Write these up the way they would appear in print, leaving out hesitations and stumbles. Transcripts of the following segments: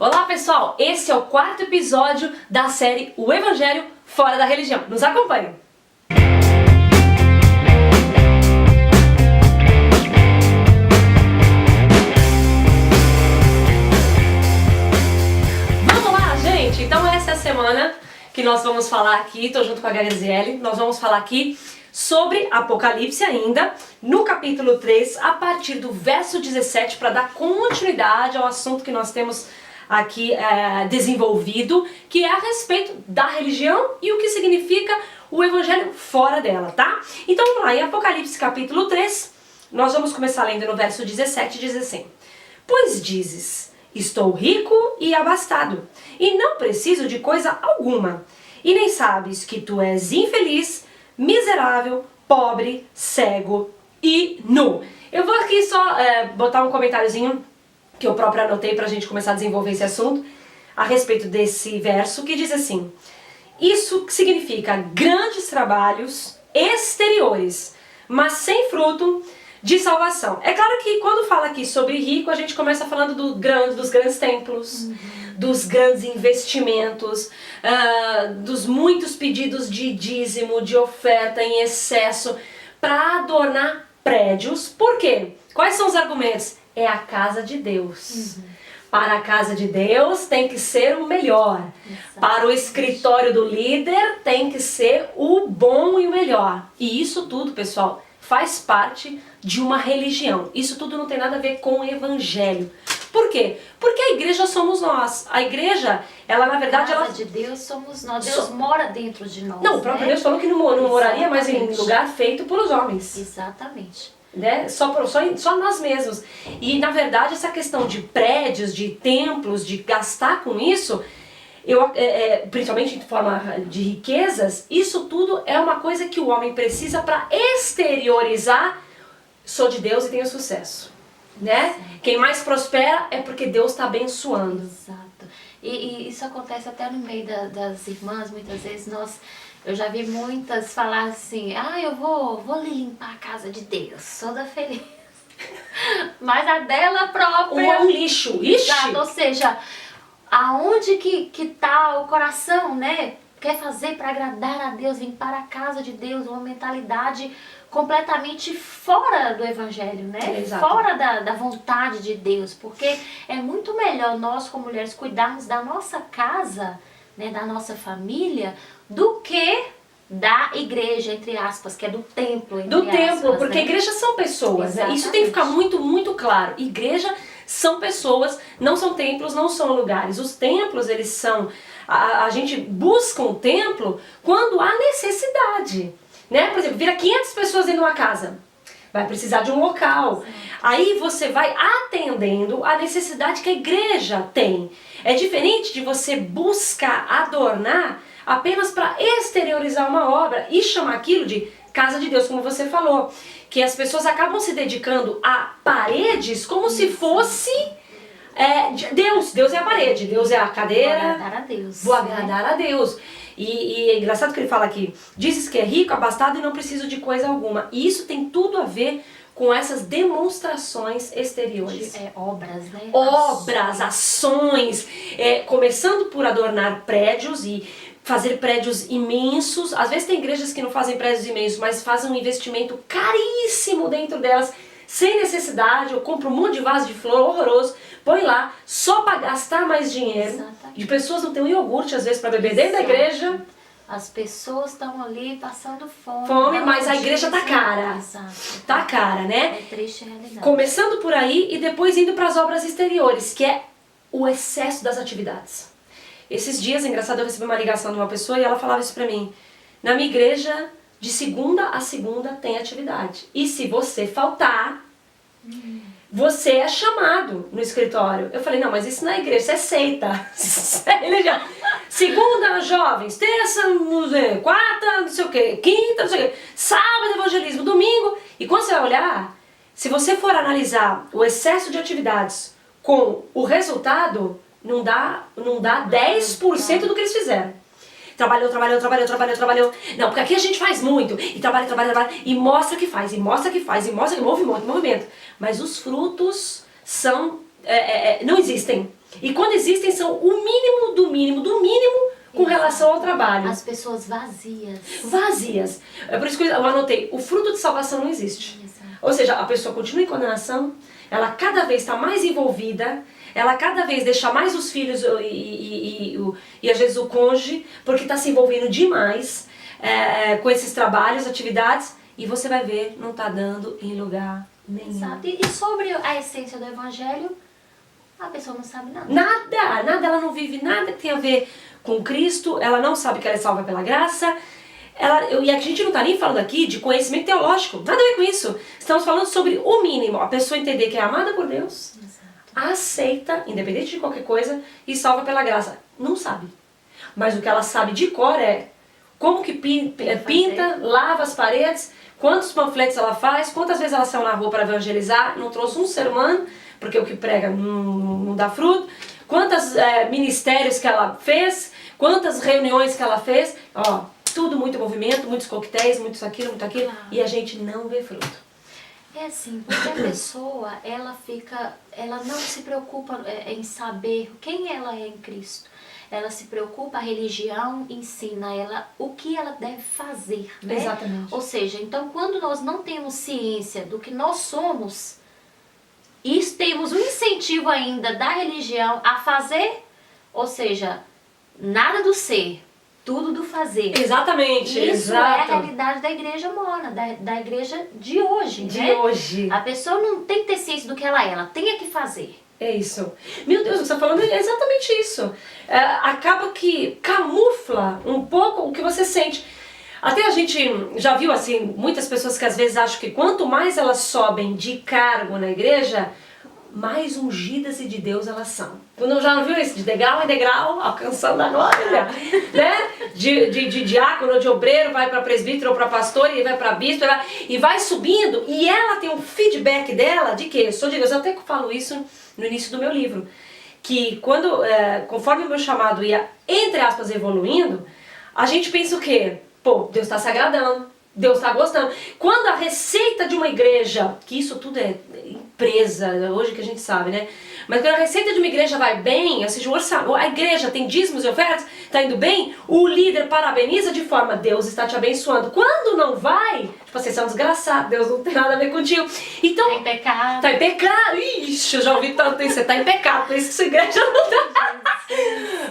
Olá pessoal, esse é o quarto episódio da série O Evangelho Fora da Religião. Nos acompanhem! Vamos lá, gente! Então essa é a semana que nós vamos falar aqui, tô junto com a Graziele, nós vamos falar aqui sobre Apocalipse ainda, no capítulo 3, a partir do verso 17, para dar continuidade ao assunto que nós temos aqui desenvolvido, que é a respeito da religião e o que significa o evangelho fora dela, tá? Então vamos lá, em Apocalipse capítulo 3, nós vamos começar lendo no verso 17, diz assim: Pois dizes, estou rico e abastado, e não preciso de coisa alguma, e nem sabes que tu és infeliz, miserável, pobre, cego e nu. Eu vou aqui só botar um comentáriozinho que eu próprio anotei pra gente começar a desenvolver esse assunto a respeito desse verso que diz assim: isso significa grandes trabalhos exteriores, mas sem fruto de salvação. É claro que quando fala aqui sobre rico, a gente começa falando dos grandes templos, dos grandes investimentos, dos muitos pedidos de dízimo, de oferta em excesso para adornar prédios. Por quê? Quais são os argumentos? É a casa de Deus. Para a casa de Deus tem que ser o melhor. Para o escritório do líder tem que ser o bom e o melhor. E isso tudo, pessoal, faz parte de uma religião. Isso tudo não tem nada a ver com o evangelho. Por quê? Porque a igreja somos nós. A igreja, ela na verdade... A casa de Deus somos nós. Deus mora dentro de nós. Não, o próprio Deus falou que não moraria mais em lugar feito pelos homens. Exatamente. Né? Só nós mesmos. E na verdade essa questão de prédios, de templos, de gastar com isso, principalmente em forma de riquezas, isso tudo é uma coisa que o homem precisa para exteriorizar: sou de Deus e tenho sucesso, né? Quem mais prospera é porque Deus está abençoando. Exato. E isso acontece até no meio das irmãs. Muitas vezes eu já vi muitas falar assim: eu vou ali limpar a casa de Deus, sou da feliz. Mas a dela própria... Um lixo. Ixi. Exato, ou seja, aonde que tá o coração, né? Quer fazer para agradar a Deus, limpar a casa de Deus, uma mentalidade completamente fora do evangelho, né? Exato. Fora da vontade de Deus, porque é muito melhor nós como mulheres cuidarmos da nossa casa, né, da nossa família, do que da igreja, entre aspas, que é do templo, entre aspas, templo, porque né? Igreja são pessoas, né? Isso tem que ficar muito, muito claro. Igreja são pessoas, não são templos, não são lugares. Os templos, eles são... A gente busca um templo quando há necessidade, né? Por exemplo, vira 500 pessoas em uma casa, vai precisar de um local. Aí você vai atendendo a necessidade que a igreja tem. É diferente de você buscar adornar apenas para exteriorizar uma obra e chamar aquilo de casa de Deus, como você falou. Que as pessoas acabam se dedicando a paredes como se fosse Deus. Deus é a parede, Deus é a cadeira. Vou agradar a Deus. Vou agradar a Deus. E é engraçado que ele fala aqui: dizes que é rico, abastado e não preciso de coisa alguma. E isso tem tudo a ver com essas demonstrações exteriores. Obras, né? Obras, ações, começando por adornar prédios e fazer prédios imensos. Às vezes tem igrejas que não fazem prédios imensos, mas fazem um investimento caríssimo dentro delas, sem necessidade. Eu compro um monte de vaso de flor horroroso, põe lá, só para gastar mais dinheiro. Exatamente. E pessoas não têm um iogurte às vezes para beber dentro da igreja. As pessoas estão ali passando fome. Mas a igreja tá cara. Exato. Tá cara, né? É triste a realidade. Começando por aí e depois indo para as obras exteriores, que é o excesso das atividades. Esses dias, engraçado, eu recebi uma ligação de uma pessoa e ela falava isso pra mim: na minha igreja, de segunda a segunda tem atividade. E se você faltar, você é chamado no escritório. Eu falei: não, mas isso não é igreja, isso é seita. Isso é religião. Segunda, jovens. Terça, quarta, não sei o que. Quinta, não sei o que. Sábado, evangelismo. Domingo. E quando você vai olhar, se você for analisar o excesso de atividades com o resultado, não dá 10% do que eles fizeram. Trabalhou. Não, porque aqui a gente faz muito. E trabalha. E mostra que faz, e mostra que faz, e mostra que movimento. Mas os frutos são não existem. E quando existem, são o mínimo do mínimo do mínimo com relação ao trabalho. As pessoas vazias. Vazias. É por isso que eu anotei, o fruto de salvação não existe. Exato. Ou seja, a pessoa continua em condenação, ela cada vez está mais envolvida, ela cada vez deixa mais os filhos e às vezes o cônjuge, porque está se envolvendo demais com esses trabalhos, atividades, e você vai ver, não está dando em lugar nenhum. Exato. E sobre a essência do evangelho, a pessoa não sabe nada. Nada, ela não vive nada que tenha a ver com Cristo, ela não sabe que ela é salva pela graça. E a gente não está nem falando aqui de conhecimento teológico, nada a ver com isso. Estamos falando sobre o mínimo, a pessoa entender que é amada por Deus, aceita, independente de qualquer coisa, e salva pela graça. Não sabe. Mas o que ela sabe de cor é como que pinta, lava as paredes, quantos panfletos ela faz, quantas vezes ela saiu na rua para evangelizar, não trouxe um ser humano, porque o que prega não dá fruto, quantos ministérios que ela fez, quantas reuniões que ela fez, ó, tudo muito movimento, muitos coquetéis, muito aquilo, e a gente não vê fruto. É assim, porque a pessoa, ela não se preocupa em saber quem ela é em Cristo. Ela se preocupa, a religião ensina ela o que ela deve fazer, né? Exatamente. Ou seja, então quando nós não temos ciência do que nós somos, e temos um incentivo ainda da religião a fazer, ou seja, nada do ser, tudo do fazer. Exatamente, Isso exato. é a realidade da igreja morna, da igreja de hoje, De né? hoje. A pessoa não tem que ter ciência do que ela tem que fazer. É isso. Meu Deus, o que você está falando é exatamente isso. Acaba que camufla um pouco o que você sente. Até a gente já viu assim, muitas pessoas que às vezes acham que quanto mais elas sobem de cargo na igreja, mais ungidas e de Deus elas são. Tu já não viu isso? De degrau em degrau, alcançando a glória, né? De diácono, de obreiro, vai para presbítero ou para pastor, e vai para bispo, e vai subindo, e ela tem um feedback dela de que, sou de Deus, eu até falo isso no início do meu livro, que conforme o meu chamado ia, entre aspas, evoluindo, a gente pensa o quê? Pô, Deus está se agradando, Deus está gostando. Quando a receita de uma igreja, que isso tudo é empresa, hoje que a gente sabe, né? Mas quando a receita de uma igreja vai bem, ou seja, a igreja tem dízimos e ofertas, está indo bem, o líder parabeniza de forma, Deus está te abençoando. Quando não vai, tipo assim, você é um desgraçado, Deus não tem nada a ver contigo. Então, Tá em pecado. Tá em pecado. Ixi, eu já ouvi tanto isso, você tá em pecado, por isso que sua igreja não tá.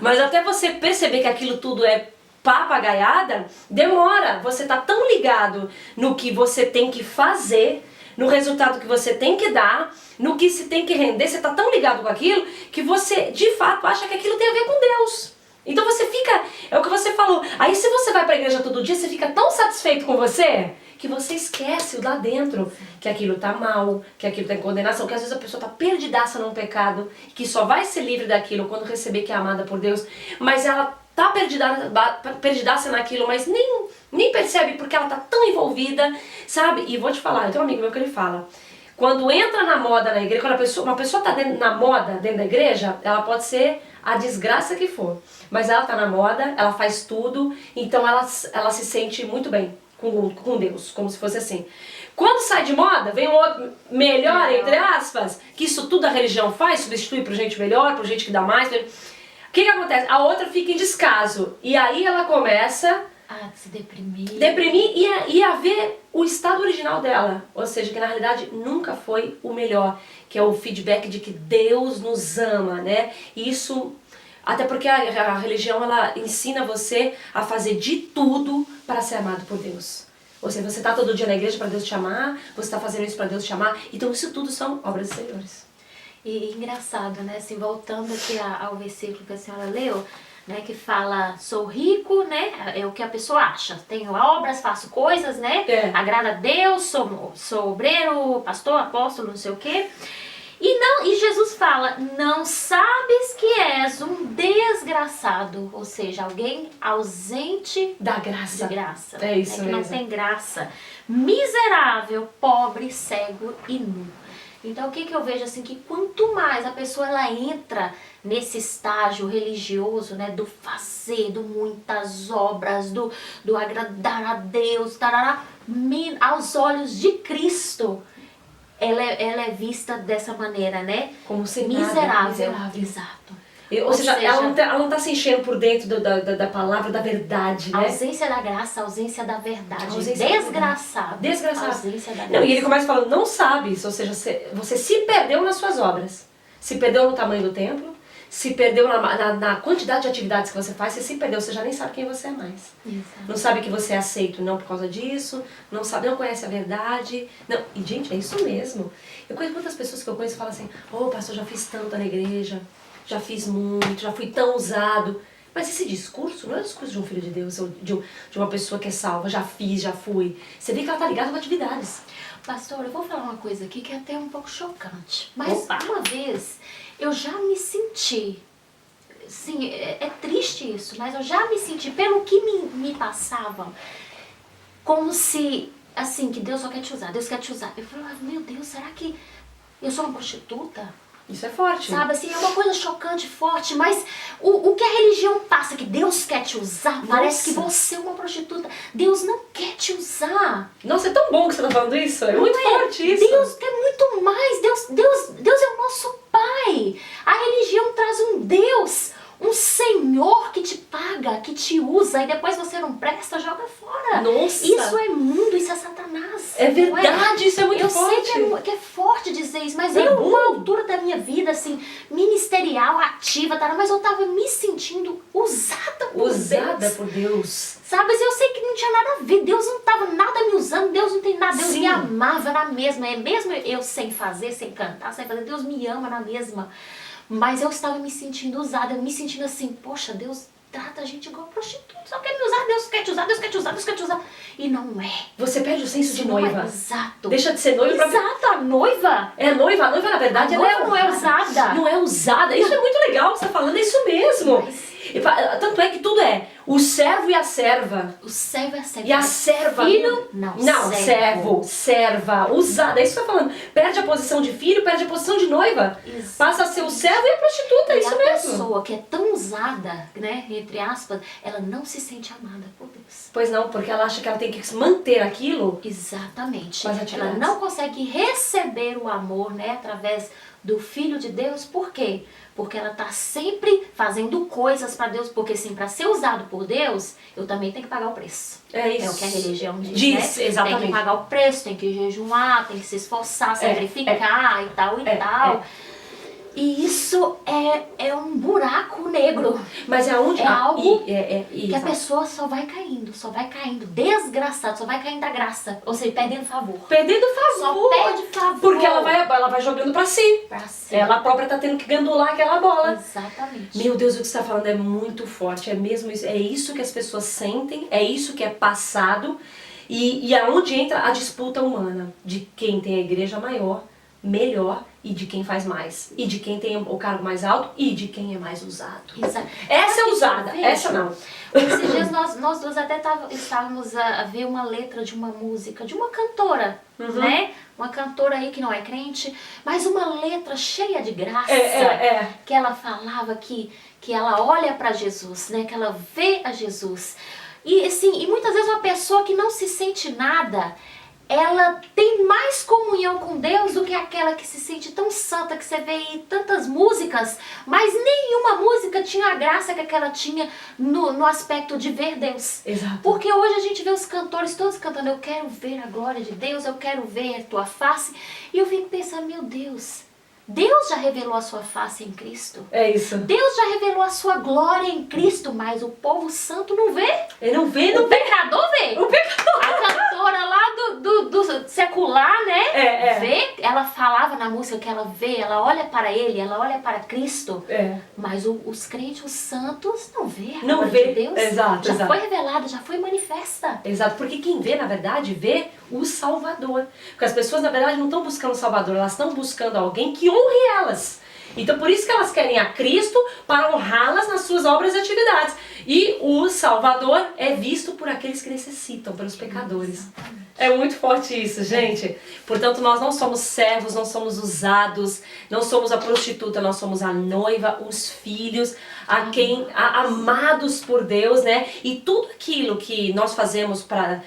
Mas até você perceber que aquilo tudo é papagaiada, demora. Você tá tão ligado no que você tem que fazer, no resultado que você tem que dar, no que se tem que render, você tá tão ligado com aquilo que você, de fato, acha que aquilo tem a ver com Deus. Então você fica, é o que você falou, aí se você vai pra igreja todo dia, você fica tão satisfeito com você, que você esquece lá dentro que aquilo tá mal, que aquilo tá em condenação, que às vezes a pessoa tá perdidaça num pecado, que só vai ser livre daquilo quando receber que é amada por Deus, mas ela tá perdidaça naquilo, mas nem percebe porque ela tá tão envolvida, sabe? E vou te falar, eu tenho um amigo meu que ele fala, quando entra na moda na igreja, quando uma pessoa tá na moda dentro da igreja, ela pode ser a desgraça que for, mas ela tá na moda, ela faz tudo, então ela se sente muito bem com Deus, como se fosse assim. Quando sai de moda, vem um outro melhor, entre aspas, que isso tudo a religião faz, substitui por gente melhor, por gente que dá mais. O que acontece? A outra fica em descaso, e aí ela começa a se deprimir e a ver o estado original dela, ou seja, que na realidade nunca foi o melhor, que é o feedback de que Deus nos ama, né? E isso, até porque a religião ela ensina você a fazer de tudo para ser amado por Deus. Ou seja, você está todo dia na igreja para Deus te amar, você está fazendo isso para Deus te amar, então isso tudo são obras exteriores. E engraçado, né? Assim, voltando aqui ao versículo que a senhora leu, né, que fala, sou rico, né, é o que a pessoa acha, tenho obras, faço coisas, né, agrada a Deus, sou obreiro, pastor, apóstolo, não sei o quê, e Jesus fala, não sabes que és um desgraçado, ou seja, alguém ausente da graça, de graça, é isso né, que mesmo. não tem graça, miserável, pobre, cego e nu. Então o que eu vejo assim, que quanto mais a pessoa ela entra nesse estágio religioso, né, do fazer, do muitas obras, do agradar a Deus, tarará, aos olhos de Cristo, ela é vista dessa maneira, né? Como ser miserável. miserável. Exato. Ou seja, ela não tá se enchendo por dentro da palavra, da verdade, A né? ausência da graça, a ausência da verdade. Ausência da Desgraçado. Desgraçado. A ausência da Não, graça. e ele começa falando, não sabes, ou seja, você se perdeu nas suas obras. Se perdeu no tamanho do templo, se perdeu na quantidade de atividades que você faz, você se perdeu, você já nem sabe quem você é mais. Exato. Não sabe que você é aceito não por causa disso, não conhece a verdade. Não. E gente, é isso mesmo. Eu conheço muitas pessoas que eu conheço e falam assim, pastor, já fiz tanto na igreja, já fiz muito, já fui tão usado. Mas esse discurso não é o discurso de um filho de Deus, ou de uma pessoa que é salva, já fiz, já fui. Você vê que ela tá ligada com atividades. Pastor, eu vou falar uma coisa aqui que é até um pouco chocante. Mas Opa. uma vez eu já me senti, sim, é triste isso, mas eu já me senti, pelo que me passavam, como se, assim, que Deus só quer te usar, Deus quer te usar. Eu falei, meu Deus, será que eu sou uma prostituta? Isso é forte. Sabe, assim, é uma coisa chocante, forte, mas o que a religião passa, que Deus quer te usar, parece que você é uma prostituta. Deus não quer te usar. Nossa, é tão bom que você tá falando isso. É muito forte isso. Deus quer muito mais. Deus é o nosso Pai. A religião traz um Deus, um Senhor que te paga, que te usa, e depois você não presta, joga fora. Nossa. Isso é mundo, isso é Satanás. É verdade, isso é muito forte. Eu sei que é forte dizer isso, mas É eu, bom. uma altura da minha vida, assim, ministerial, ativa, tá? Mas eu tava me sentindo usada por Deus. Por Deus. Sabe, mas eu sei que não tinha nada a ver, Deus não tava nada me usando, Deus não tem nada, Deus Sim. me amava na mesma, mesmo eu sem fazer, sem cantar, sem fazer, Deus me ama na mesma. Mas eu estava me sentindo usada, eu me sentindo assim, poxa, Deus trata a gente igual prostituta, só quer me usar, Deus quer te usar, Deus quer te usar, Deus quer te usar. E não é. Você perde o senso de Não noiva. é. Exato. Deixa de ser noiva pra... Exato, a noiva. É noiva, na verdade, A ela noiva não é honrada. usada. Não é usada. Isso é muito legal, você tá falando, é isso mesmo. Mas- Tanto é que tudo é o servo e a serva. O servo é servo. E a serva... Filho, não, servo, serva, usada. É isso que você tá falando. Perde a posição de filho, perde a posição de noiva. Exato. Passa a ser o servo e a prostituta, é E isso a mesmo. pessoa que é tão usada, né, entre aspas, ela não se sente amada por Deus. Pois não, porque ela acha que ela tem que manter aquilo. Exatamente. Com as Ela atividades. não consegue receber o amor, né, através do Filho de Deus. Por quê? Porque ela está sempre fazendo coisas para Deus. Porque, sim, para ser usado por Deus, eu também tenho que pagar o preço. É isso. É o que a religião diz, né? Exatamente. Tem que pagar o preço, tem que jejuar, tem que se esforçar, sacrificar e tal e tal. E isso é um buraco negro. Mas é onde... É algo que a exato. pessoa só vai caindo, desgraçado, só vai caindo da graça, ou seja, perdendo favor. Perdendo favor. Só perde favor. Porque ela vai jogando pra si. Pra cima. Ela própria tá tendo que gandular aquela bola. Exatamente. Meu Deus, o que você tá falando é muito forte. É mesmo isso. É isso que as pessoas sentem. É isso que é passado. E aonde entra a disputa humana. De quem tem a igreja maior, melhor, e de quem faz mais. E de quem tem o cargo mais alto e de quem é mais usado. Exato. Essa é Sabe, usada, veja, essa não. Esses dias nós duas até estávamos a ver uma letra de uma música, de uma cantora, né? Uma cantora aí que não é crente, mas uma letra cheia de graça. Que ela falava que ela olha para Jesus, né? Que ela vê a Jesus. E assim, e muitas vezes uma pessoa que não se sente nada, ela tem mais comunhão com Deus do que aquela que se sente tão santa, que você vê aí tantas músicas, mas nenhuma música tinha a graça que aquela tinha no aspecto de ver Deus. Exato. Porque hoje a gente vê os cantores todos cantando, eu quero ver a glória de Deus, eu quero ver a tua face, e eu fico pensando, meu Deus, Deus já revelou a sua face em Cristo. É isso. Deus já revelou a sua glória em Cristo, mas o povo santo não vê. Ele não vê, O pecador vê. O pecador. A cantora lá do secular, né? Vê, ela falava na música que ela vê, ela olha para ele, ela olha para Cristo. Mas os crentes, os santos, não vê a Não glória vê. de Deus. Exato, já exato. foi revelada, já foi manifesta. Exato, porque quem vê, na verdade, vê o Salvador. Porque as pessoas, na verdade, não estão buscando o Salvador, elas estão buscando alguém que honre elas. Então, por isso que elas querem a Cristo para honrá-las nas suas obras e atividades. E o Salvador é visto por aqueles que necessitam, pelos pecadores. É muito forte isso, gente. Portanto, nós não somos servos, não somos usados, não somos a prostituta, nós somos a noiva, os filhos, amados por Deus, né? E tudo aquilo que nós fazemos para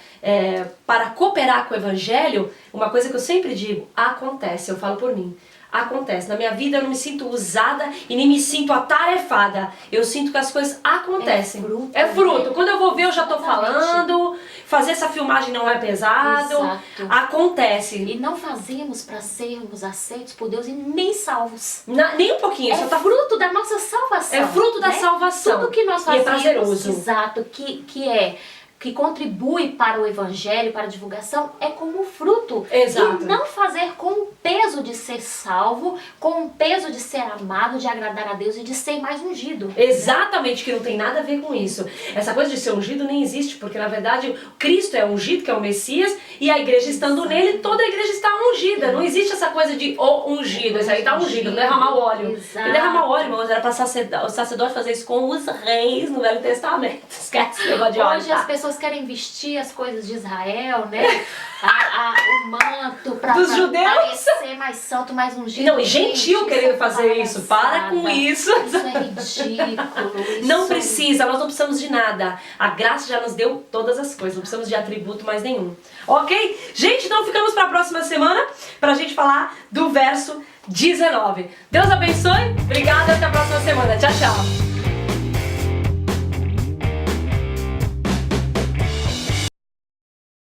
cooperar com o Evangelho, uma coisa que eu sempre digo, acontece, eu falo por mim. Acontece. Na minha vida eu não me sinto usada e nem me sinto atarefada. Eu sinto que as coisas acontecem. É fruto. Quando eu vou ver, eu já tô falando. Fazer essa filmagem não é pesado. Exato. Acontece. E não fazemos para sermos aceitos por Deus e nem salvos. Nem um pouquinho. É fruto da nossa salvação. É fruto da né? salvação. Tudo que nós fazemos, e é prazeroso. Exato, que contribui para o Evangelho, para a divulgação, é como fruto. Exato. E não fazer com o peso de ser salvo, com o peso de ser amado, de agradar a Deus e de ser mais ungido. Exatamente, que não tem nada a ver com isso. Essa coisa de ser ungido nem existe, porque na verdade Cristo é ungido, que é o Messias, e a igreja estando nele, toda a igreja está ungida. Não existe essa coisa de o ungido, esse aí está ungido, não derramar o óleo. Exato. E derramar o óleo, irmãos, era para o sacerdote fazer isso com os reis no Velho Testamento. Esquece o negócio de óleo. Hoje as pessoas querem vestir as coisas de Israel, né? O manto para parecer mais santo, mais ungido. Não, e gentil querendo fazer isso. Para com isso. Isso é ridículo. Não precisa, nós não precisamos de nada. A graça já nos deu todas as coisas, não precisamos de atributo mais nenhum. Ok? Gente, então ficamos para a próxima semana pra gente falar do verso 19. Deus abençoe, obrigada, até a próxima semana. Tchau, tchau.